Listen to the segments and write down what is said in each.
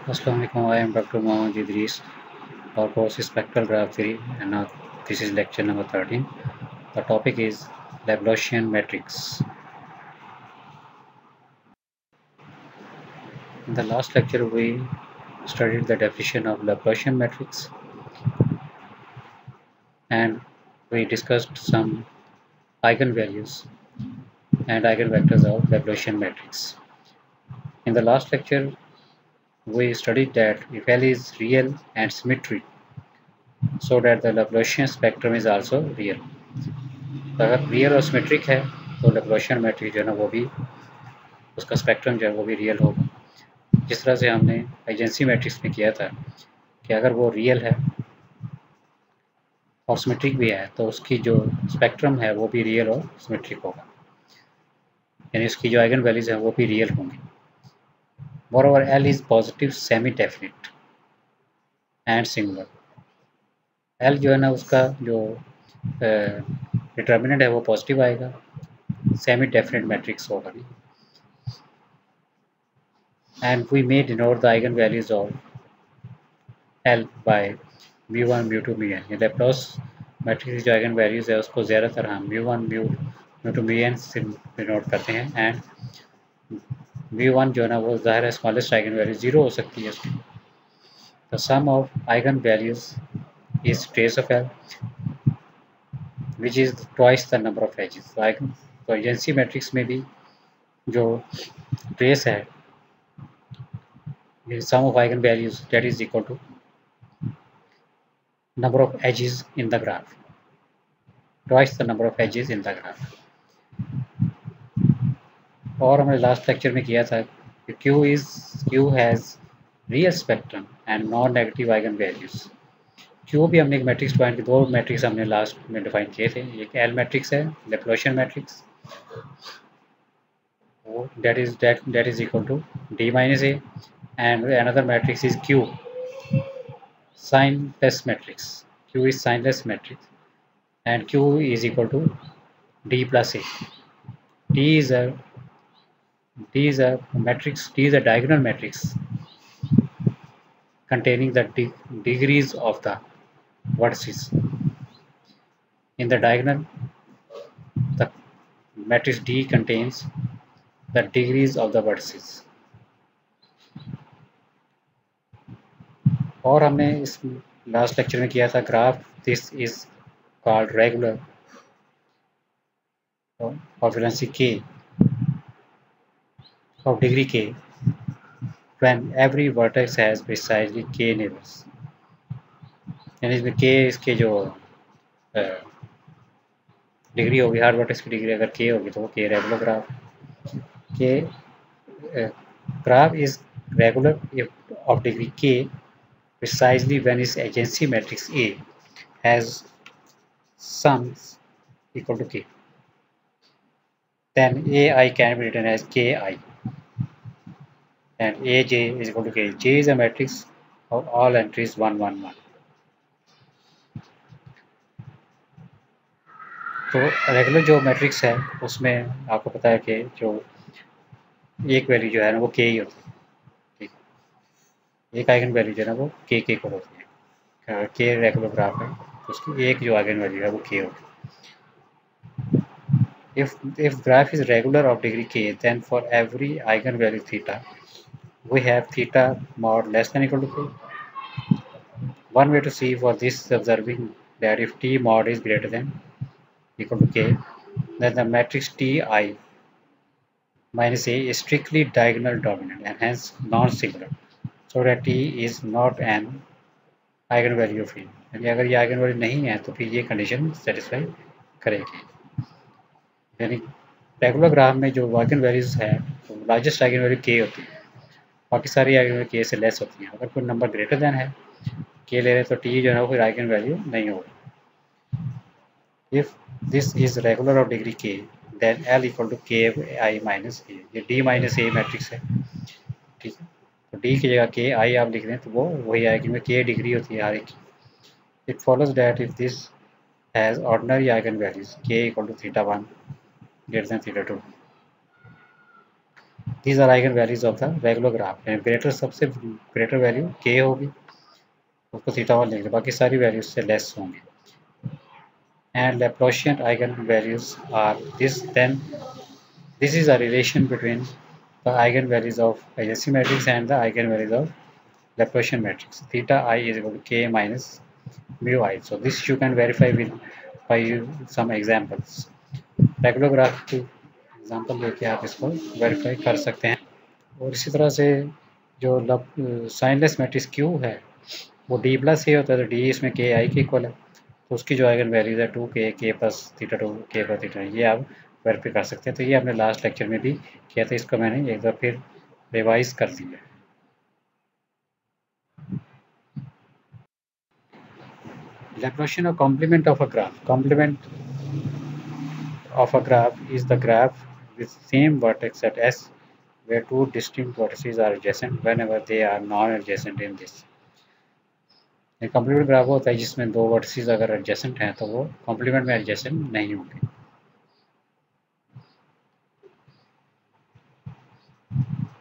Assalamualaikum. I am Dr. Mohammad Idris. Our course is Spectral Graph Theory, and now this is lecture number 13. The topic is Laplacian matrix. In the last lecture, we studied the definition of Laplacian matrix, and we discussed some eigenvalues and eigenvectors of Laplacian matrix. In the last lecture, we studied that if L is real and symmetric, so that the Laplacian spectrum is also real. अगर real और symmetric है तो Laplacian matrix जो है ना वो भी उसका स्पेक्ट्रम जो है वो भी रियल होगा। जिस तरह से हमने एजेंसी मैट्रिक्स में किया था कि अगर वो रियल है और सिमेट्रिक भी है तो उसकी जो स्पेक्ट्रम है वो भी रियल और सिमेट्रिक होगा, यानी उसकी जो आइगन वैल्यूज हैं वो भी रियल होंगी। मोreover L is positive semi definite and singular. L जो है ना उसका जो डिटर्मिनेंट है वो पॉजिटिव आएगा, सेमी डेफिनिट मैट्रिक्स होगा। And we may denote the eigenvalues of L by mu1 mu2 mu n। ये लेप्लास मैट्रिक्स की जो आइगन वैल्यूज है उसको ज़्यादातर हम mu1 mu2 mu n से डिनोट करते हैं। एंड mu1 जो है ना वो ज़ाहिर है स्मॉलेस्ट आइगन वैल्यू 0 हो सकती है उसकी। The sum of eigen values is trace of L which is twice the number of edges. तो एजेंसी मैट्रिक्स में भी जो ट्रेस है sum of eigenvalues that is equal to number of edges in the graph, twice the number of edges in the graph। और हमने last lecture में किया था कि Q has real spectrum and non-negative eigenvalues। Q भी हमने एक matrix define किया, दो मैट्रिक्स हमने लास्ट में डिफाइन किए थे। एक L मैट्रिक्स है, Laplacian matrix, that is equal to D minus A, and another matrix is Q, signless matrix। Q is signless matrix and Q is equal to D plus A। D is a matrix, D is a diagonal matrix containing the degrees of the vertices. In the diagonal, the matrix D contains the degrees of the vertices। और हमने इस last lecture में किया था graph this is called regular of frequency k of degree k when every vertex has precisely k neighbors। यानी इसमें k इसके जो डिग्री होगी, हर वर्टेक्स की डिग्री अगर k होगी तो वो k regular graph. k graph is regular if of degree k precisely when its agency matrix A has sums equal to k, then AI can be written as ki and Aj is equal to k। J is a matrix of all entries 1 1 1। तो regular जो matrix है उसमें आपको पता है कि जो एक वैल्यू जो है ना वो k ही होती है, ठीक। एक आइगन वैल्यू जो है ना वो k के इक्वल होती है। k रेगुलर ग्राफ है तो उसकी एक जो आइगन वैल्यू है वो k होती है। If graph is regular of degree k, then for every eigenvalue theta, we have theta mod less than equal to k। One way to see for this is observing that if t mod is greater than equal to k, then the matrix Ti minus A is strictly diagonal dominant and hence non-singular, so that T is not an eigenvalue of A। यानी अगर ये eigenvalue नहीं है तो फिर ये condition satisfy करेगी। यानी रेगुलर ग्राफ में जो आइगन वैल्यूज है तो लार्जेस्ट आइगन वैल्यू k होती है, बाकी सारी आइगन वैल्यू k से लेस होती हैं। अगर कोई नंबर ग्रेटर देन है k ले रहे तो t जो है वो फिर आइगन वैल्यू नहीं होगी। If this is regular of degree k then L equal to k I minus a। ये d माइनस a मैट्रिक्स है, ठीक है। तो d की जगह k I आप लिख दें तो वो वही आएगी, क्योंकि k डिग्री होती है हर एक की। It follows that if this has ordinary eigen values k equal to theta 1 greater than theta 2, these are eigen values of the regular graph. Greater सबसे ग्रेटर वैल्यू के होगी, उसको थीटा वन लिख दो, बाकी सारी वैल्यूज से लेस होंगी। And Laplacian eigen values are this, then this is a relation between the eigenvalues of agency matrix and the eigenvalues of Laplacian matrix. Theta I is equal to k minus mu I. So this you can verify with by some examples. Regular graph की example लेके आप इसको verify कर सकते हैं। और इसी तरह से जो साइनलेस मैट्रिक्स क्यू है वो डी प्लस ए होता है, तो डी इसमें के आई के इक्वल है, तो उसकी जो आइगन वैल्यूज है 2k k plus theta 2 k plus theta, ये आप वेरीफाई कर सकते हैं। तो ये आपने लास्ट लेक्चर में भी किया था, इसको मैंने एक बार फिर रिवाइज कर दिया। Laplacian or complement of a graph. Complement of a graph is the graph with same vertex at S where two distinct vertices are adjacent whenever they are non-adjacent in this. एक complement graph होता है जिसमें दो vertices अगर adjacent हैं तो वो complement में एडजेसेंट नहीं होंगे।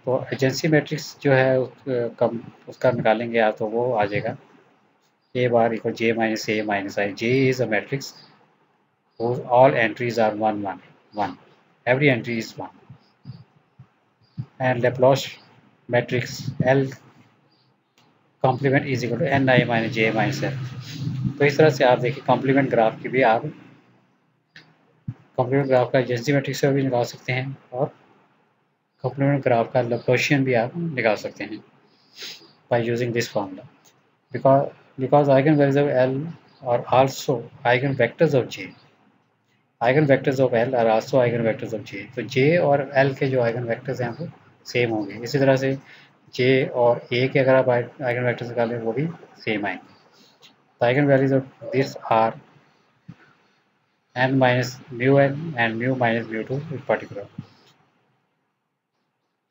तो एजेंसी मैट्रिक्स जो है उसका निकालेंगे आप तो वो आ जाएगा a bar equal j minus a minus I. J is a matrix whose all entries are 1 1 1. Every entry is 1. And Laplace matrix L complement is equal to ni minus j minus l. तो इस तरह से आप देखिए complement graph की भी आप complement graph का एजेंसी मैट्रिक्स से भी निकाल सकते हैं और कॉम्प्लीमेंट ग्राफ का लैप्लासियन भी आप निकाल सकते हैं by using this formula, because eigenvalues of L are also eigenvectors of J. Eigenvectors of L are also eigenvectors of J. तो J और L के जो eigenvectors हैं वो सेम होंगे। इसी तरह से J और A के अगर आप eigenvectors निकालें वो भी सेम आएंगे। The eigenvalues of this are n minus mu n and mu minus mu 2 in particular.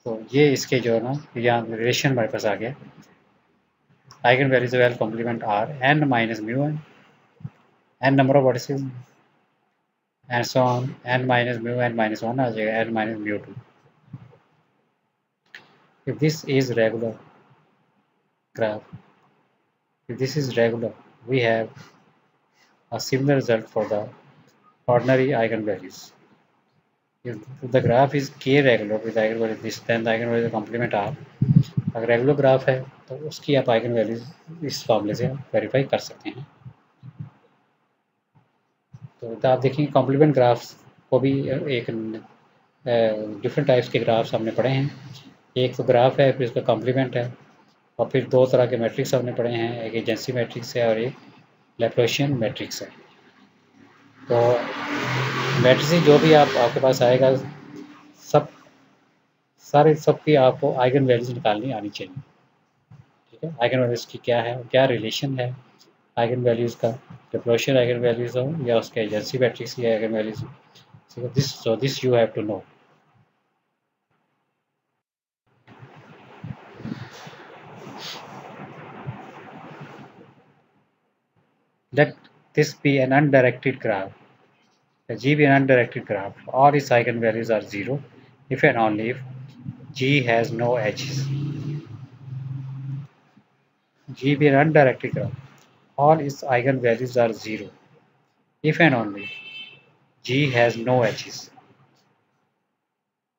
तो ये इसके जो है ना यहाँ रिलेशन हमारे पास आ गया। Eigenvalues of L complement are n minus mu n number of vertices and so on, n minus mu n minus 1 आ जाएगा n minus mu 2. If this is regular graph, if this is regular, we have a similar result for the ordinary eigenvalues. If the graph is k regular with eigenvalue this, then the eigenvalues complement are. अगर regular graph है तो उसकी आप eigen values इस फॉर्मूले से verify कर सकते हैं। तो आप देखेंगे कॉम्प्लीमेंट ग्राफ्स को भी एक डिफरेंट टाइप्स के ग्राफ्स हमने पढ़े हैं। एक तो ग्राफ है, फिर उसका कॉम्प्लीमेंट है, और फिर दो तरह के मैट्रिक्स हमने पढ़े हैं, एक एजेंसी मैट्रिक्स है और एक लैप्लासियन मैट्रिक्स है। तो मैट्रिक्स जो भी आपके पास आएगा सबकी आपको आइगन वैल्यूज निकालनी आनी चाहिए। ठीक है, आइगन वैल्यूज की क्या है, क्या रिलेशन है आइगन वैल्यूज का, लैप्लासियन आइगन वैल्यूज हो या उसके एजेंसी मैट्रिक्स की eigen values. so this you have to know. Let this be an undirected graph. Let G be an undirected graph. All its eigenvalues are 0 if and only if G has no edges. G be an undirected graph. All its eigenvalues are 0 if and only G has no edges.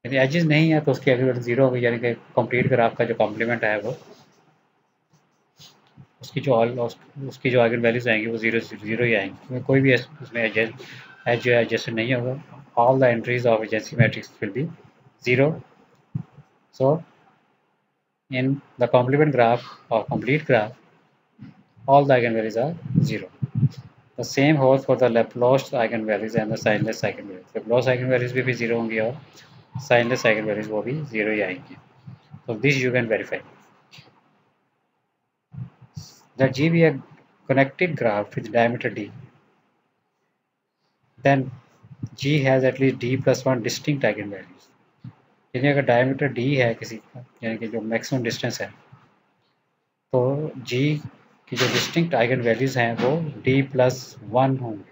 यदि edges नहीं है तो उसकी eigen 0 होगी, यानी कि complete graph का जो कॉम्प्लीमेंट है वो उसकी जो आइगन वैल्यूज आएंगी वो 0 0 ही आएंगी, कोई भी उसमें एज जो है एडजस्ट नहीं होगा। All the entries of agency matrix will be 0. So in the complement graph or complete graph, all the eigenvalues are 0. The same holds for the Laplace eigenvalues and the signless eigenvalues. Laplace eigenvalues भी 0 होंगी और signless eigenvalues वो भी 0 ही आएंगी। So this you can verify. Let G be a connected graph with diameter d. Then G has at least d plus 1 distinct eigenvalues. यानी अगर diameter d है किसी का, यानी कि जो मैक्सिमम डिस्टेंस है, तो G की जो डिस्टिंक्ट आइगन वैल्यूज हैं वो d plus 1 होंगे।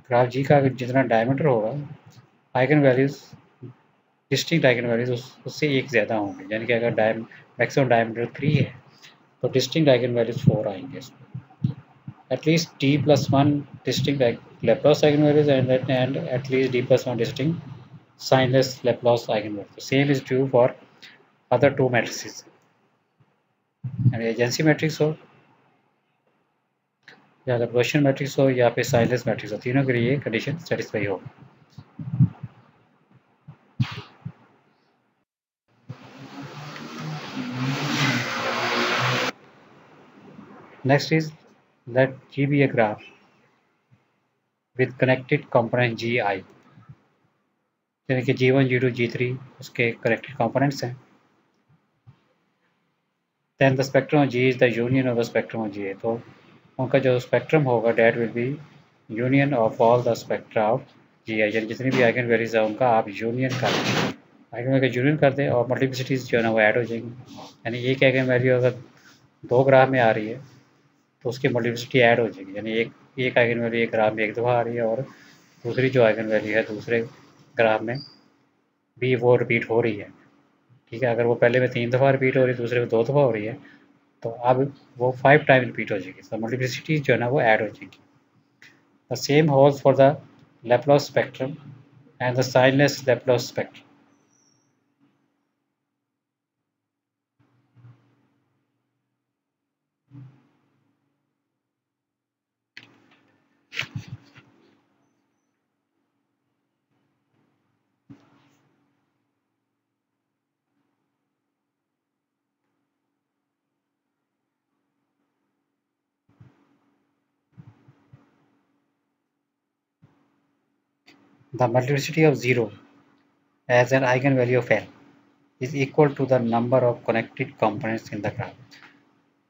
ग्राफ G का जितना डायमीटर होगा eigen values distinct eigen values उससे एक ज़्यादा होंगे, यानी कि अगर मैक्सिमम डायमीटर 3 है तो डिस्टिंक्ट आइगन वैल्यूज़ 4 आएंगे इसमें। At least d plus 1 distinct Laplace eigenvalues and at least d plus 1 distinct signless Laplace eigenvalues. The same is true for other two matrices. यानी एजेंसी मैट्रिक्स हो या Laplacian matrix हो या फिर signless matrix हो, तीनों के लिए ये कंडीशन सेटिस्फाई हो। Next is let G be a graph with connected component Gi, यानी कि G1, G2, G3 उसके कनेक्टेड कंपोनेंट्स हैं। Then the spectrum of G is the union of the spectrum of Ga, तो उनका जो spectrum होगा that will be union of all the spectra of G I, यानी जितनी भी आइगन वैल्यूज है उनका आप यूनियन कर दें, आइगन वैल्यू का यूनियन कर दें और मल्टीप्लिसिटीज जो है ना वो ऐड हो जाएंगी। यानी एक आइगन वैल्यू अगर दो ग्राफ में आ रही है तो उसकी मल्टीप्लिसिटी ऐड हो जाएगी, यानी एक आइगन वैल्यू एक ग्राफ में एक दफ़ा आ रही है और दूसरी जो आइगन वैल्यू है दूसरे ग्राफ में भी वो रिपीट हो रही है। ठीक है, अगर वो पहले में 3 दफ़ा रिपीट हो रही है दूसरे में 2 दफ़ा हो रही है तो अब वो 5 टाइम रिपीट हो जाएगी, तो मल्टीप्लिसिटी जो है ना वो ऐड हो जाएगी। The same holds for the Laplace spectrum and the signless Laplace spectrum. The multiplicity of 0 as an eigenvalue of L is equal to the number of connected components in the graph.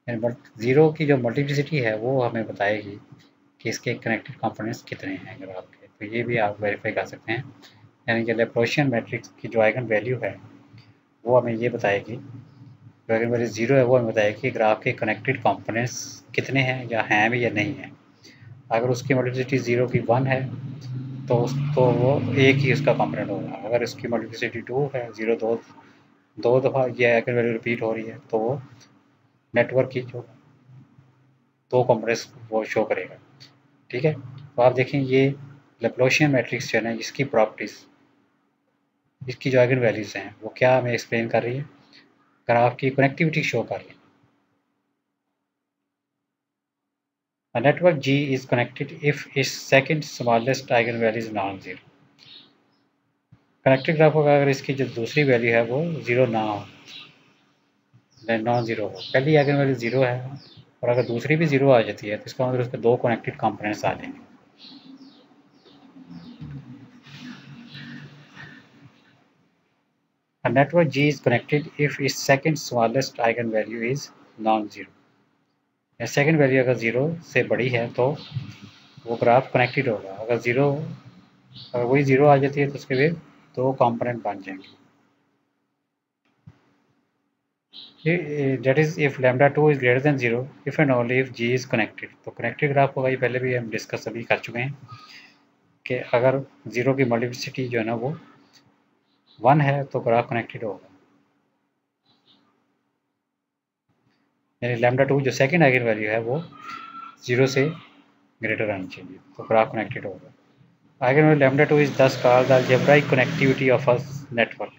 यानी 0 की जो multiplicity है वो हमें बताएगी कि इसके connected components कितने हैं ग्राफ के, तो ये भी आप वेरीफाई कर सकते हैं। यानी कि लैप्लासियन मैट्रिक्स की जो आइगन वैल्यू है वो हमें ये बताएगी, जो आइगन वैल्यू 0 है वो हमें बताएगी कि ग्राफ के कनेक्टेड कंपोनेंट्स कितने हैं या हैं भी या नहीं है। अगर उसकी मल्टीप्लिसिटी 0 की 1 है तो वो एक ही उसका कंपोनेंट होगा। अगर इसकी मल्टीप्लिसिटी 2 है, 0 दो दफ़ा ये आइगन वैल्यू रिपीट हो रही है तो वो नेटवर्क की जो दो कंपोनेंट्स वो शो करेगा। ठीक है, तो आप देखें ये लैप्लासियन मैट्रिक्स जो है ना इसकी प्रॉपर्टीज़, इसकी जो आइगन वैल्यूज़ हैं वो क्या हमें एक्सप्लेन कर रही है, ग्राफ की कनेक्टिविटी शो कर रही है। A network G is connected if its second smallest eigenvalue is non-zero. Connected graph होगा अगर इसकी जो दूसरी वैल्यू है वो 0 ना हो, नॉन ज़ीरो हो। पहली आइगन वैल्यू 0 है और अगर दूसरी भी 0 आ जाती है तो इसका मतलब उसके दो कनेक्टेड कंपोनेंट्स आ जाएंगे। A network G is connected if its second smallest eigenvalue is non-zero. या सेकंड वैल्यू अगर 0 से बड़ी है तो वो ग्राफ कनेक्टेड होगा। अगर वही 0 आ जाती है तो उसके भी दो कंपोनेंट बन जाएंगे। That is if lambda 2 is greater than 0 if and only if G is connected. तो कनेक्टेड ग्राफ होगा, ये पहले भी हम डिस्कस अभी कर चुके हैं कि अगर 0 की मल्टीप्लिसिटी जो है ना वो 1 है तो ग्राफ कनेक्टेड होगा, यानी लैम्डा 2 जो सेकंड आइगन वैल्यू है वो 0 से ग्रेटर आनी चाहिए तो ग्राफ कनेक्टेड होगा। आइगन वैल्यू लैम्डा 2 इज दस called the algebraic connectivity of a network,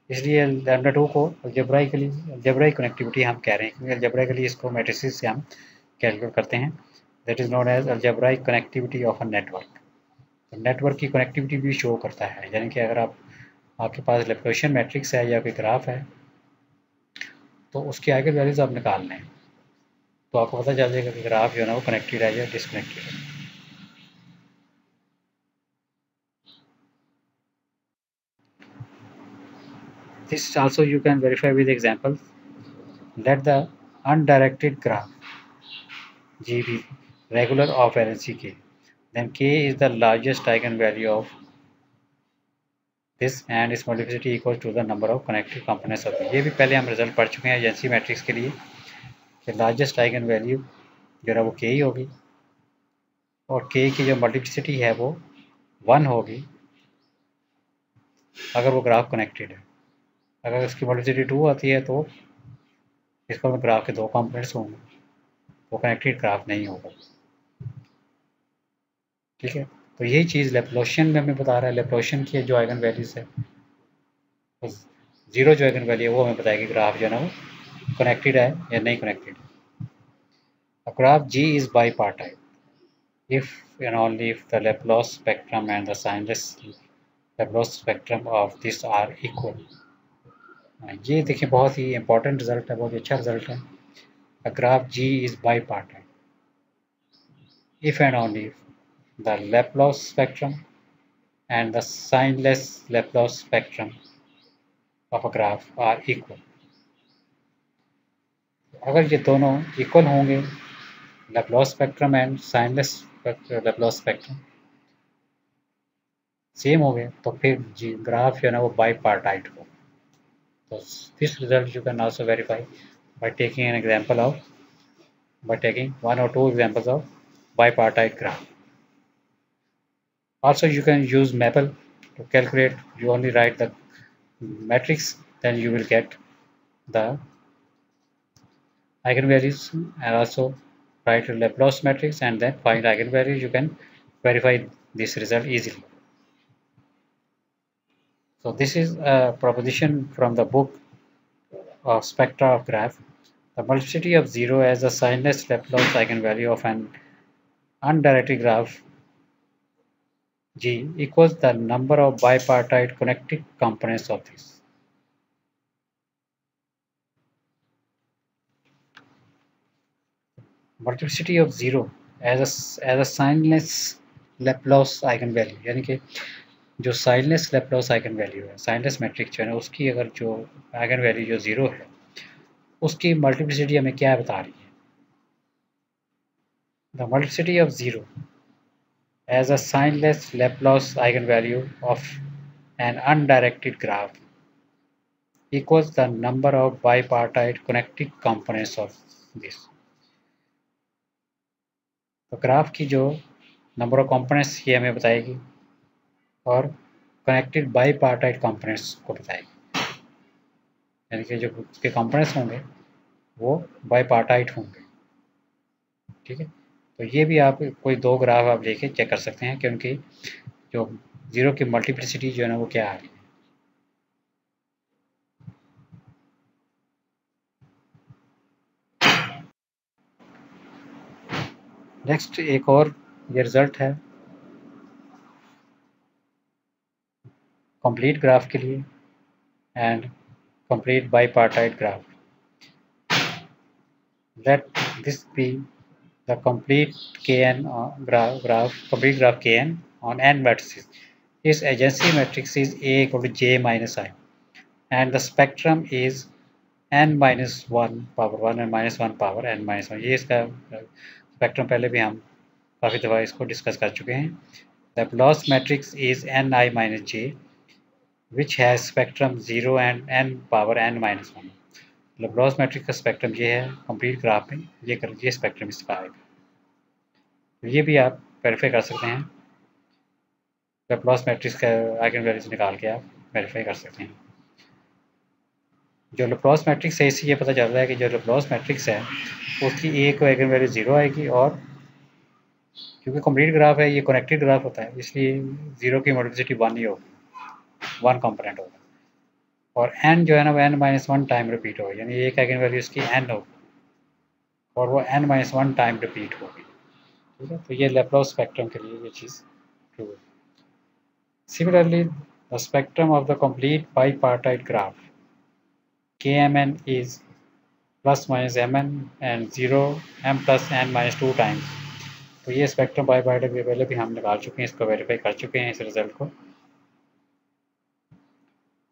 इसलिए लैम्डा 2 को अलजेब्राइक कनेक्टिविटी हम कह रहे हैं क्योंकि अलजेब्राइकली इसको मैट्रिसेस से हम कैलकुलेट करते हैं। That is known as algebraic connectivity of a network. तो नेटवर्क की कनेक्टिविटी भी शो करता है, यानी कि अगर आपके पास लैप्लासियन मैट्रिक्स है या कोई ग्राफ है तो उसकी आइगन वैल्यूज आप निकाल लें तो आपको पता चल जाएगा कि ग्राफ जो है ना वो कनेक्टेड है या डिसकनेक्टेड है। This also you can verify with examples. Let the undirected graph G be regular of valency K. Then K is the largest eigenvalue of this and its multiplicity equals to the number of connected components of it. ये भी पहले हम result पढ़ चुके हैं agency matrix के लिए कि लार्जेस्ट आइगन वैल्यू जो है वो K ही होगी और K की जो मल्टीप्लिसिटी है वो 1 होगी अगर वो ग्राफ कनेक्टेड है। अगर इसकी मल्टीप्लिसिटी 2 आती है तो इसको ग्राफ के 2 कंपोनेंट्स होंगे, वो कनेक्टेड ग्राफ नहीं होगा। ठीक है, तो यही चीज़ लैप्लासियन में हमें बता रहा है। लैप्लासियन की जो आइगन वैल्यूज है, तो जीरो जो आइगन वैल्यू है वो हमें बताएगी ग्राफ जो है ना वो कनेक्टेड है या नहीं कनेक्टेड है। A graph G is bipartite if and only if the Laplace spectrum and the signless Laplace spectrum of this are equal। ये देखिए बहुत ही इंपॉर्टेंट रिजल्ट है, बहुत ही अच्छा रिजल्ट है। A graph G is bipartite if and only if the Laplace spectrum and the signless Laplace spectrum of a graph are equal। अगर ये दोनों इक्वल होंगे, Laplace spectrum and signless Laplace spectrum same हो गए, तो फिर जी graph जो है ना वो बाईपार्टाइट हो। तो this result you can also verify by taking an example of by taking one or two examples of bipartite graph. Also you can use Maple to calculate. You only write the matrix, then you will get the eigenvalues, and also write a Laplace matrix and then find eigenvalues. You can verify this result easily. So this is a proposition from the book of spectra of graph. The multiplicity of 0 as a signless Laplace eigenvalue of an undirected graph G equals the number of bipartite connected components of this. Multiplicity of 0 as a signless Laplace eigenvalue, यानी कि जो signless Laplace eigenvalue है, signless matrix जो है ना उसकी अगर जो eigenvalue जो 0 है उसकी मल्टीप्लिसिटी हमें क्या बता रही है। The multiplicity of 0 as a signless Laplace eigenvalue of an undirected graph equals the number of bipartite connected components of this। तो ग्राफ की जो नंबर ऑफ कंपोनेंट्स ये हमें बताएगी और कनेक्टेड बाईपार्टाइट कंपोनेंट्स को बताएगी, यानी कि जो उसके कंपोनेंट्स होंगे वो बाईपार्टाइट होंगे। ठीक है, तो ये भी आप कोई दो ग्राफ आप लेके चेक कर सकते हैं कि उनकी जो जीरो की मल्टीप्लिसिटी जो है ना वो क्या आ रही है। नेक्स्ट एक और ये रिजल्ट है कंप्लीट ग्राफ के लिए and complete bipartite graph. Let this be the complete kn graph, complete graph kn on n matrices. Its agency matrix is A equal to J minus I and the spectrum is n minus 1 power 1 and minus 1 power n minus 1। ये इसका spectrum पहले भी हम काफ़ी दफ़ा इसको discuss कर चुके हैं। Laplace matrix is ni minus j which has spectrum 0 and n power n minus 1। Laplace matrix का स्पेक्ट्रम ये है कंप्लीट ग्राफ में, ये स्पेक्ट्रम इसका आएगा। तो ये भी आप वेरीफाई कर सकते हैं, Laplace मैट्रिक्स का आइगन वैल्यूज निकाल के आप वेरीफाई कर सकते हैं। जो Laplace मैट्रिक्स है इससे ये पता चल रहा है कि जो Laplace मैट्रिक्स है उसकी ए को आइगन वैल्यू 0 आएगी, और क्योंकि कंप्लीट ग्राफ है ये कनेक्टेड ग्राफ होता है इसलिए 0 की मल्टीप्लिसिटी 1 ही होगी, 1 कंपोनेंट होगा, और n जो है ना वो n माइनस 1 टाइम रिपीट होगी, यानी एक आइगन वैल्यू इसकी n होगी और वो n माइनस 1 टाइम रिपीट होगी। ठीक है, तो ये Laplace स्पेक्ट्रम के लिए ये चीज़ ट्रू है। Similarly, the spectrum of the complete bipartite graph Kmn is plus minus mn and 0 m plus n minus 2 times। तो ये स्पेक्ट्रम बाईपार्टाइट भी पहले भी हम निकाल चुके हैं, इसको वेरीफाई कर चुके हैं इस रिजल्ट को।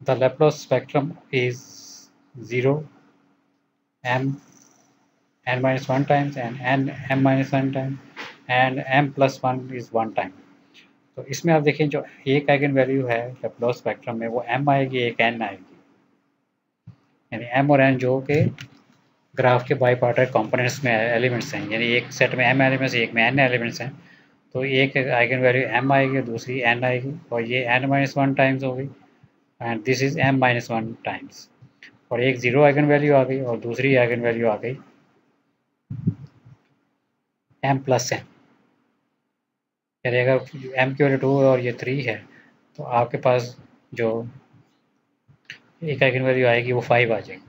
The Laplace spectrum is 0 m n minus 1 times and n m minus 1 time and m plus 1 is 1 time। तो इसमें आप देखें जो एक आइगन वैल्यू है Laplace स्पेक्ट्रम में वो m आएगी, एक n आएगी, यानी m और n जो के ग्राफ के बाईपार्टाइट कंपोनेंट्स में एलिमेंट्स हैं, यानी एक सेट में m एलिमेंट्स एक में n एलिमेंट्स हैं, तो एक आइगन वैल्यू m आएगी दूसरी n आएगी, और ये n माइनस 1 टाइम्स होगी and this is m-1 times. और एक ज़ीरो आइगन वैल्यू आ गई और दूसरी आइगन वैल्यू आ गई m+n। यानी अगर m की वैल्यू 2 है और ये 3 है तो आपके पास जो एक आइगन वैल्यू आएगी वो 5 आ जाएगी।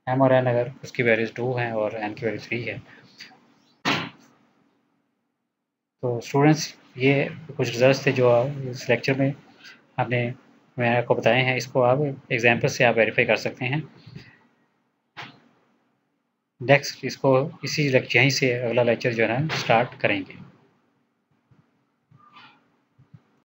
m और n अगर उसकी वैल्यूज़ 2 हैं और n की वैल्यू 3 है। तो स्टूडेंट्स ये कुछ रिजल्ट्स थे जो इस लेक्चर में आपने मैंने आपको बताए हैं, इसको आप एग्जाम्पल से आप वेरीफाई कर सकते हैं। नेक्स्ट इसको इसी लेक्चर यहीं से अगला लेक्चर जो है ना स्टार्ट करेंगे।